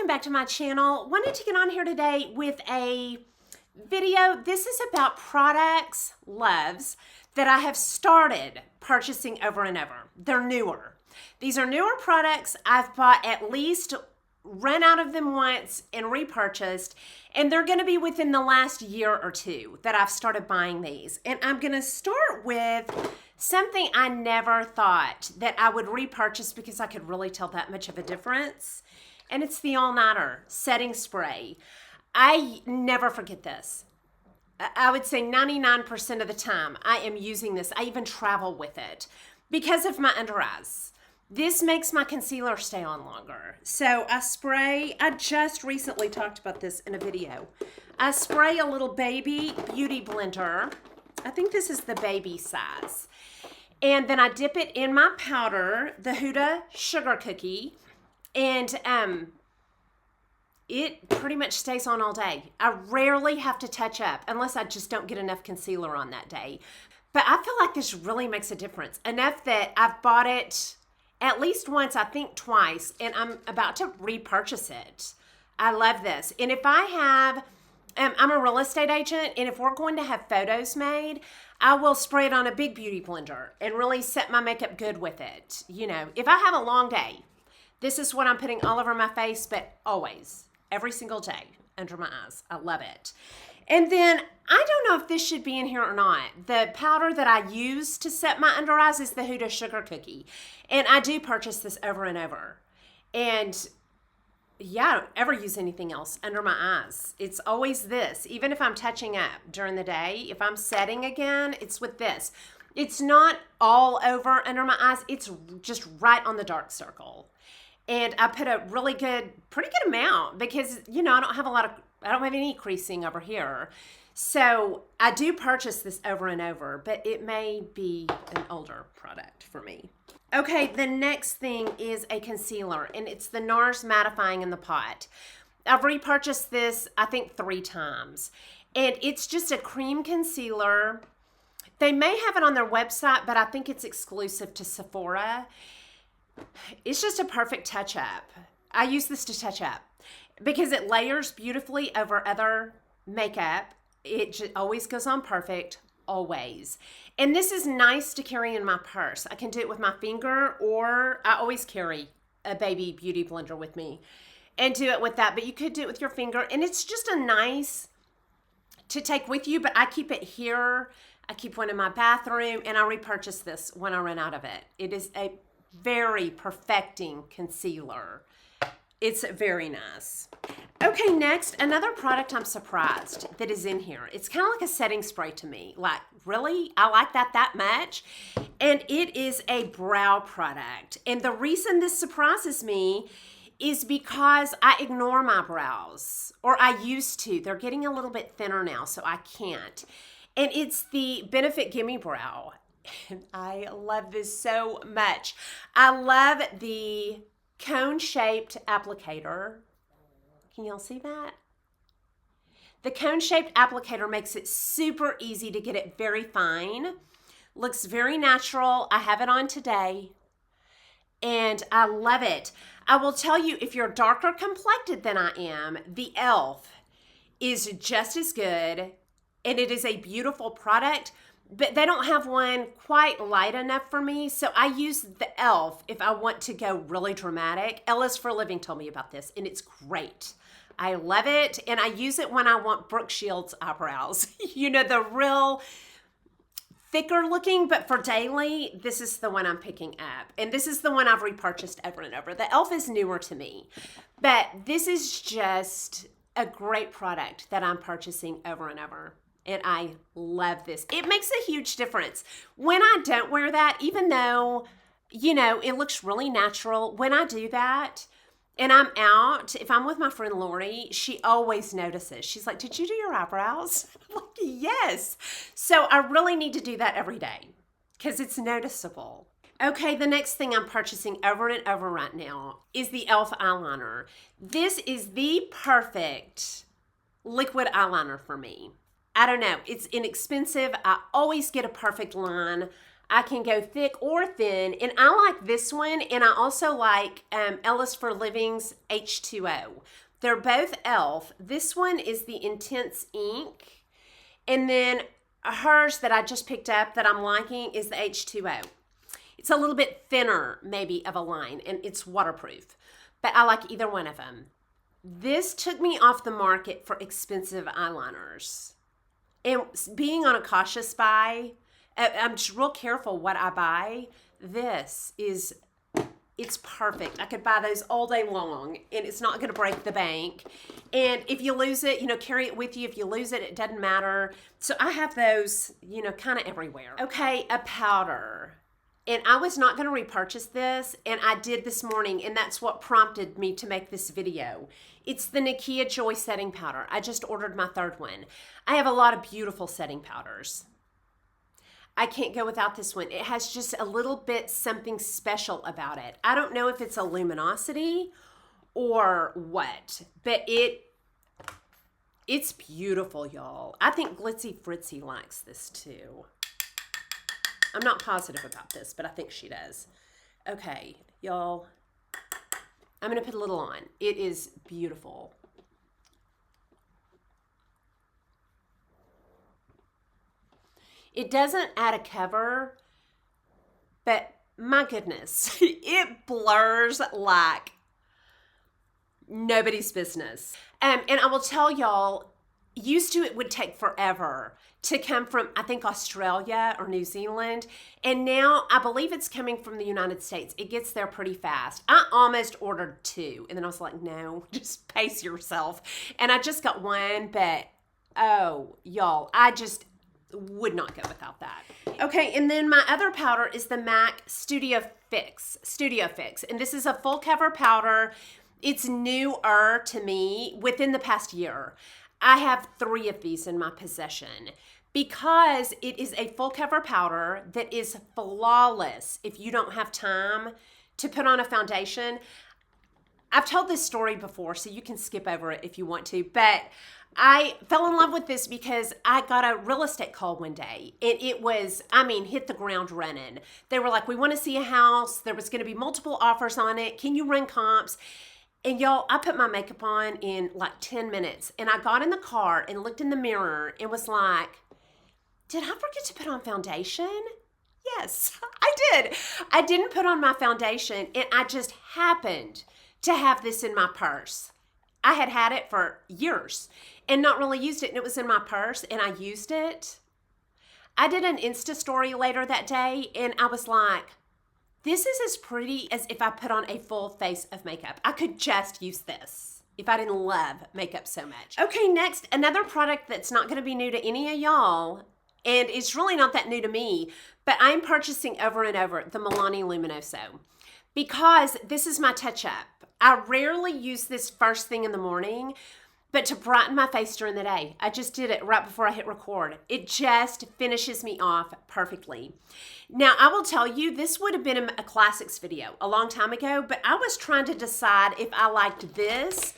welcome back to my channel. Wanted to get on here today with a video. This is about products, loves, that I have started purchasing over and over. They're newer. These are newer products. I've bought at least, ran out of them once and repurchased, and they're gonna be within the last year or two that I've started buying these. And I'm gonna start with something I never thought that I would repurchase because I could really tell that much of a difference. And it's the All-Nighter Setting Spray. I never forget this. I would say 99% of the time I am using this. I even travel with it because of my under eyes. This makes my concealer stay on longer. So I spray, I just recently talked about this in a video. I spray a little baby beauty blender. I think this is the baby size. And then I dip it in my powder, the Huda Sugar Cookie. And it pretty much stays on all day. I rarely have to touch up unless I just don't get enough concealer on that day. But I feel like this really makes a difference. Enough that I've bought it at least once, I think twice, and I'm about to repurchase it. I love this. And if I have, I'm a real estate agent, and if we're going to have photos made, I will spray it on a big beauty blender and really set my makeup good with it. You know, if I have a long day, this is what I'm putting all over my face, but always, every single day, under my eyes. I love it. And then, I don't know if this should be in here or not. The powder that I use to set my under eyes is the Huda Sugar Cookie. And I do purchase this over and over. And yeah, I don't ever use anything else under my eyes. It's always this. Even if I'm touching up during the day, if I'm setting again, it's with this. It's not all over under my eyes. It's just right on the dark circle. And I put a really good, pretty good amount because, you know, I don't have any creasing over here. So I do purchase this over and over, but it may be an older product for me. Okay, the next thing is a concealer, and it's the NARS Mattifying in the Pot. I've repurchased this, I think, 3 times. And it's just a cream concealer. They may have it on their website, but I think it's exclusive to Sephora. It's just a perfect touch-up. I use this to touch up because it layers beautifully over other makeup. It just always goes on perfect, always. And this is nice to carry in my purse. I can do it with my finger, or I always carry a baby beauty blender with me and do it with that. But you could do it with your finger, and it's just a nice to take with you, but I keep it here. I keep one in my bathroom, and I repurchase this when I run out of it. It is a very perfecting concealer. It's very nice. Okay, next, another product I'm surprised that is in here. It's kind of like a setting spray to me. Like, really? I like that much? And it is a brow product. And the reason this surprises me is because I ignore my brows, or I used to. They're getting a little bit thinner now, so I can't. And it's the Benefit Gimme Brow. And I love this so much. I love the cone-shaped applicator. Can y'all see that? The cone-shaped applicator makes it super easy to get it very fine. Looks very natural. I have it on today, and I love it. I will tell you, if you're darker complected than I am, the ElleIsForLiving is just as good, and it is a beautiful product. But they don't have one quite light enough for me, so I use the ElleIsForLiving if I want to go really dramatic. ElleIsForLiving told me about this, and it's great. I love it, and I use it when I want Brooke Shields eyebrows. You know, the real thicker looking, but for daily, this is the one I'm picking up. And this is the one I've repurchased over and over. The ElleIsForLiving is newer to me, but this is just a great product that I'm purchasing over and over. And I love this. It makes a huge difference. When I don't wear that, even though, you know, it looks really natural, when I do that and I'm out, if I'm with my friend Lori, she always notices. She's like, did you do your eyebrows? I'm like, yes. So I really need to do that every day because it's noticeable. Okay, the next thing I'm purchasing over and over right now is the e.l.f. eyeliner. This is the perfect liquid eyeliner for me. I don't know, it's inexpensive. I always get a perfect line. I can go thick or thin, and I like this one, and I also like ElleIsForLiving's H2O. They're both e.l.f. This one is the Intense Ink, and then hers that I just picked up that I'm liking is the H2O. It's a little bit thinner maybe of a line, and it's waterproof, but I like either one of them. This took me off the market for expensive eyeliners. And being on a cautious buy, I'm just real careful what I buy. It's perfect. I could buy those all day long, and it's not going to break the bank. And if you lose it, carry it with you. If you lose it, it doesn't matter. So I have those, kind of everywhere. Okay, a powder. And I was not going to repurchase this, and I did this morning, and that's what prompted me to make this video. It's the Nakia Joy Setting Powder. I just ordered my third one. I have a lot of beautiful setting powders. I can't go without this one. It has just a little bit something special about it. I don't know if it's a luminosity or what, but it's beautiful, y'all. I think Glitzy Fritzy likes this too. I'm not positive about this, but I think she does. Okay, y'all. I'm going to put a little on. It is beautiful. It doesn't add a cover, but my goodness, it blurs like nobody's business. And I will tell y'all, used to it would take forever to come from, I think, Australia or New Zealand. And now I believe it's coming from the United States. It gets there pretty fast. I almost ordered 2. And then I was like, no, just pace yourself. And I just got 1, but oh, y'all, I just would not go without that. Okay, and then my other powder is the MAC Studio Fix. And this is a full cover powder. It's newer to me within the past year. I have 3 of these in my possession because it is a full cover powder that is flawless if you don't have time to put on a foundation. I've told this story before, so you can skip over it if you want to, but I fell in love with this because I got a real estate call one day, and it was, hit the ground running. They were like, we want to see a house. There was going to be multiple offers on it. Can you run comps? And y'all, I put my makeup on in like 10 minutes, and I got in the car and looked in the mirror and was like, did I forget to put on foundation? Yes, I did. I didn't put on my foundation, and I just happened to have this in my purse. I had it for years and not really used it, and it was in my purse, and I used it. I did an Insta story later that day, and I was like, this is as pretty as if I put on a full face of makeup. I could just use this if I didn't love makeup so much. Okay, next, another product that's not going to be new to any of y'all, and it's really not that new to me, but I'm purchasing over and over the Milani Luminoso because this is my touch-up. I rarely use this first thing in the morning, but to brighten my face during the day. I just did it right before I hit record. It just finishes me off perfectly. Now, I will tell you, this would have been a classics video a long time ago, but I was trying to decide if I liked this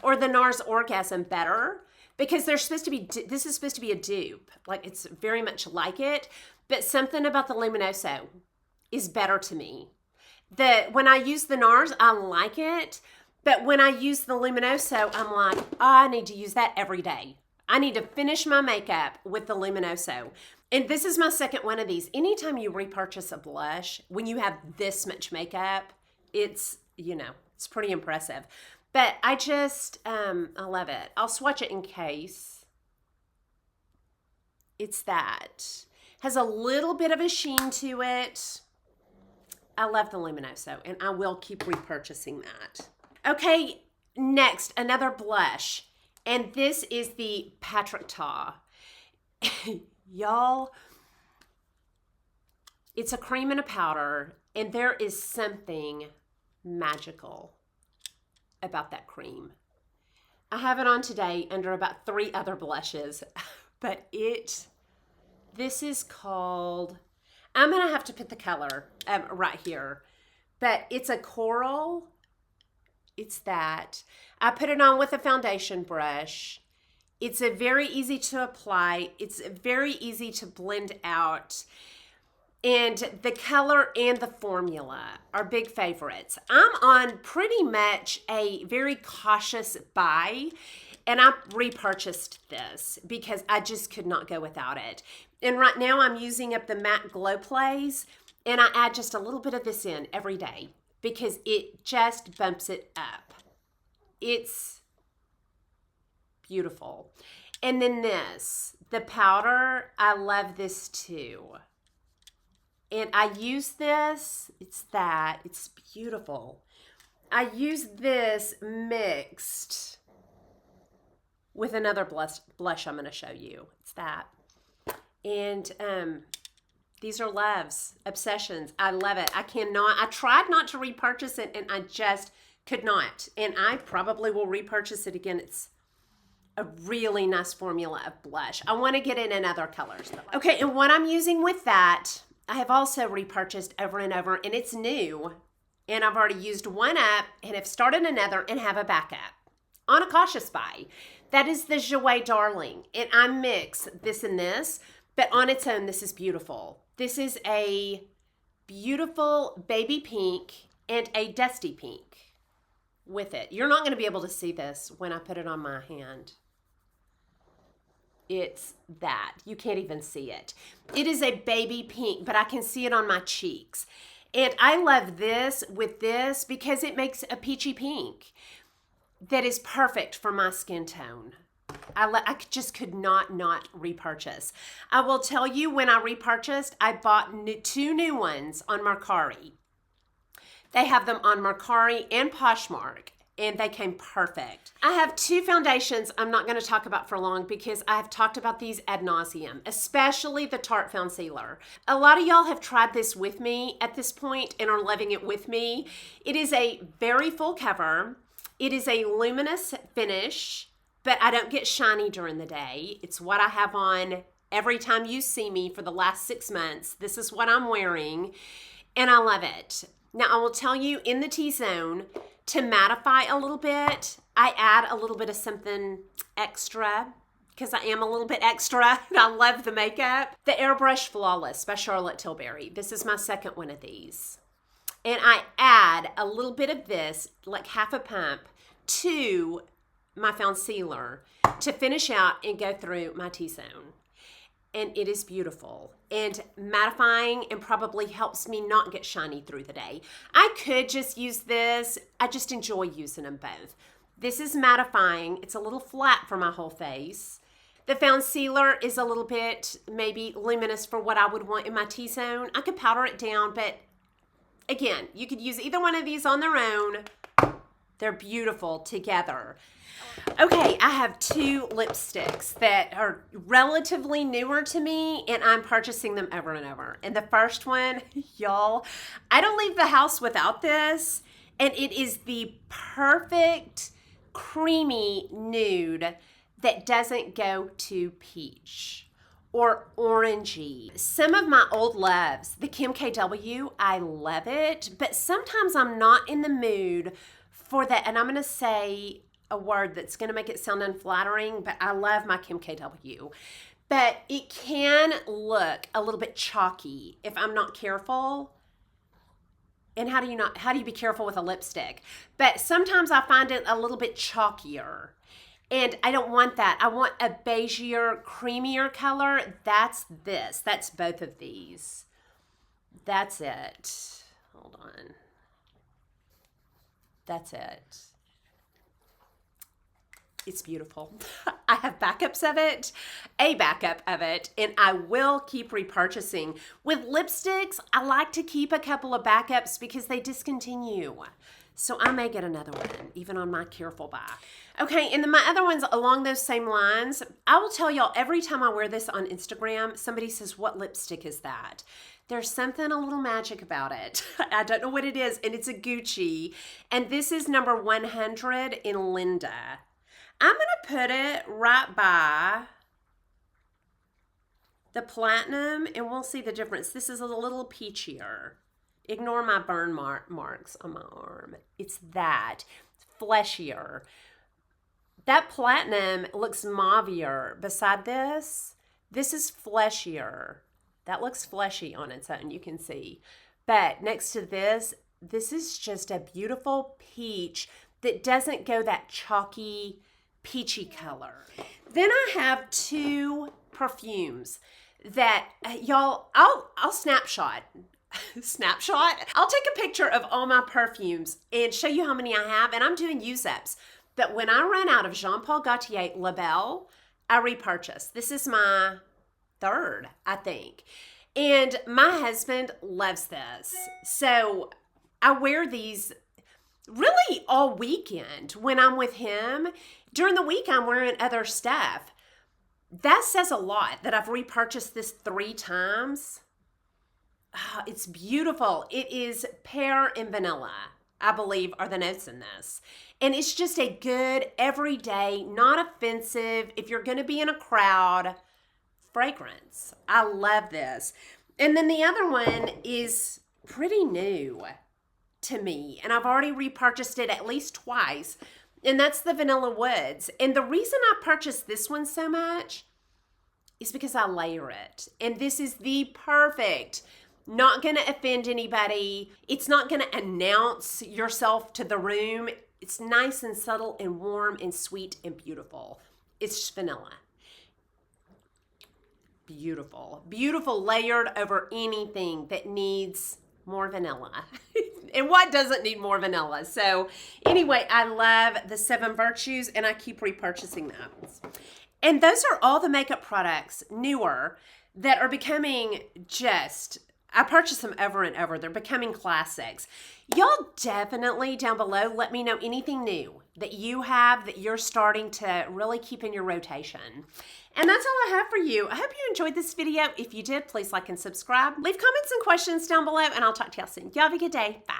or the NARS Orgasm better because this is supposed to be a dupe. Like, it's very much like it, but something about the Luminoso is better to me. When I use the NARS, I like it. But when I use the Luminoso, I'm like, oh, I need to use that every day. I need to finish my makeup with the Luminoso. And this is my second one of these. Anytime you repurchase a blush, when you have this much makeup, it's pretty impressive. But I love it. I'll swatch it in case. It's that. Has a little bit of a sheen to it. I love the Luminoso, and I will keep repurchasing that. Okay, next, another blush, and this is the Patrick Ta. Y'all, it's a cream and a powder, and there is something magical about that cream. I have it on today under about 3 other blushes, but this is called, I'm going to have to put the color right here, but it's a coral. It's that. I put it on with a foundation brush. It's a very easy to apply. It's very easy to blend out. And the color and the formula are big favorites. I'm on pretty much a very cautious buy, and I repurchased this because I just could not go without it. And right now I'm using up the matte glow plays, and I add just a little bit of this in every day because it just bumps it up. It's beautiful. And then this, the powder, I love this too. And I use this, it's beautiful. I use this mixed with another blush I'm gonna show you. It's that. And these are loves, obsessions. I love it. I tried not to repurchase it and I just could not. And I probably will repurchase it again. It's a really nice formula of blush. I wanna get it in other colors though. Okay, and what I'm using with that, I have also repurchased over and over, and it's new, and I've already used one up and have started another and have a backup on a cautious buy. That is the Jouer Darling, and I mix this and this, but on its own, this is beautiful. This is a beautiful baby pink and a dusty pink with it. You're not going to be able to see this when I put it on my hand. It's that. You can't even see it. It is a baby pink, but I can see it on my cheeks. And I love this with this because it makes a peachy pink that is perfect for my skin tone. I just could not repurchase. I will tell you, when I repurchased, I bought two new ones on Mercari. They have them on Mercari and Poshmark, and they came perfect. I have two foundations I'm not going to talk about for long because I have talked about these ad nauseum, especially the Tarte Concealer. A lot of y'all have tried this with me at this point and are loving it with me. It is a very full cover. It is a luminous finish, but I don't get shiny during the day. It's what I have on every time you see me for the last 6 months. This is what I'm wearing, and I love it. Now, I will tell you, in the T-zone, to mattify a little bit, I add a little bit of something extra because I am a little bit extra and I love the makeup. The Airbrush Flawless by Charlotte Tilbury. This is my second one of these. And I add a little bit of this, like half a pump, to my concealer to finish out and go through my T-zone. And it is beautiful and mattifying and probably helps me not get shiny through the day. I could just use this. I just enjoy using them both. This is mattifying. It's a little flat for my whole face. The concealer is a little bit maybe luminous for what I would want in my T-zone. I could powder it down, but again, you could use either one of these on their own. They're beautiful together. Okay, I have two lipsticks that are relatively newer to me, and I'm purchasing them over and over. And the first one, y'all, I don't leave the house without this, and it is the perfect creamy nude that doesn't go to peach or orangey. Some of my old loves, the Kim KW, I love it, but sometimes I'm not in the mood for that, and I'm gonna say a word that's going to make it sound unflattering, but I love my Kim KW. But it can look a little bit chalky if I'm not careful. And how do you be careful with a lipstick? But sometimes I find it a little bit chalkier. And I don't want that. I want a beigeier, creamier color. That's this. That's both of these. That's it. Hold on. That's it. It's beautiful. I have backups of it, a backup of it, and I will keep repurchasing. With lipsticks, I like to keep a couple of backups because they discontinue. So I may get another one, even on my careful buy. Okay, and then my other ones along those same lines, I will tell y'all every time I wear this on Instagram, somebody says, what lipstick is that? There's something a little magic about it. I don't know what it is, and it's a Gucci. And this is number 100 in Linda. I'm going to put it right by the platinum, and we'll see the difference. This is a little peachier. Ignore my burn marks on my arm. It's that. Fleshier. That platinum looks mauvier beside this. This is fleshier. That looks fleshy on its own, you can see. But next to this is just a beautiful peach that doesn't go that chalky, peachy color. Then I have 2 perfumes that, y'all, I'll snapshot. I'll take a picture of all my perfumes and show you how many I have, and I'm doing use-ups. But when I run out of Jean Paul Gaultier La Belle, I repurchase. This is my 3rd, I think. And my husband loves this. So I wear these really all weekend when I'm with him. During the week, I'm wearing other stuff. That says a lot that I've repurchased this 3 times. Oh, it's beautiful. It is pear and vanilla, I believe, are the notes in this. And it's just a good, everyday, not offensive, if you're going to be in a crowd, fragrance. I love this. And then the other one is pretty new to me, and I've already repurchased it at least twice, and that's the Vanilla Woods. And the reason I purchased this one so much is because I layer it. And this is the perfect, not going to offend anybody. It's not going to announce yourself to the room. It's nice and subtle and warm and sweet and beautiful. It's just vanilla. Beautiful. Beautiful, layered over anything that needs more vanilla. And what doesn't need more vanilla? So anyway, I love the 7 Virtues, and I keep repurchasing those. And those are all the makeup products, newer, that are becoming just, I purchase them over and over. They're becoming classics. Y'all definitely down below let me know anything new that you have that you're starting to really keep in your rotation. And that's all I have for you. I hope you enjoyed this video. If you did, please like and subscribe. Leave comments and questions down below, and I'll talk to y'all soon. Y'all have a good day. Bye.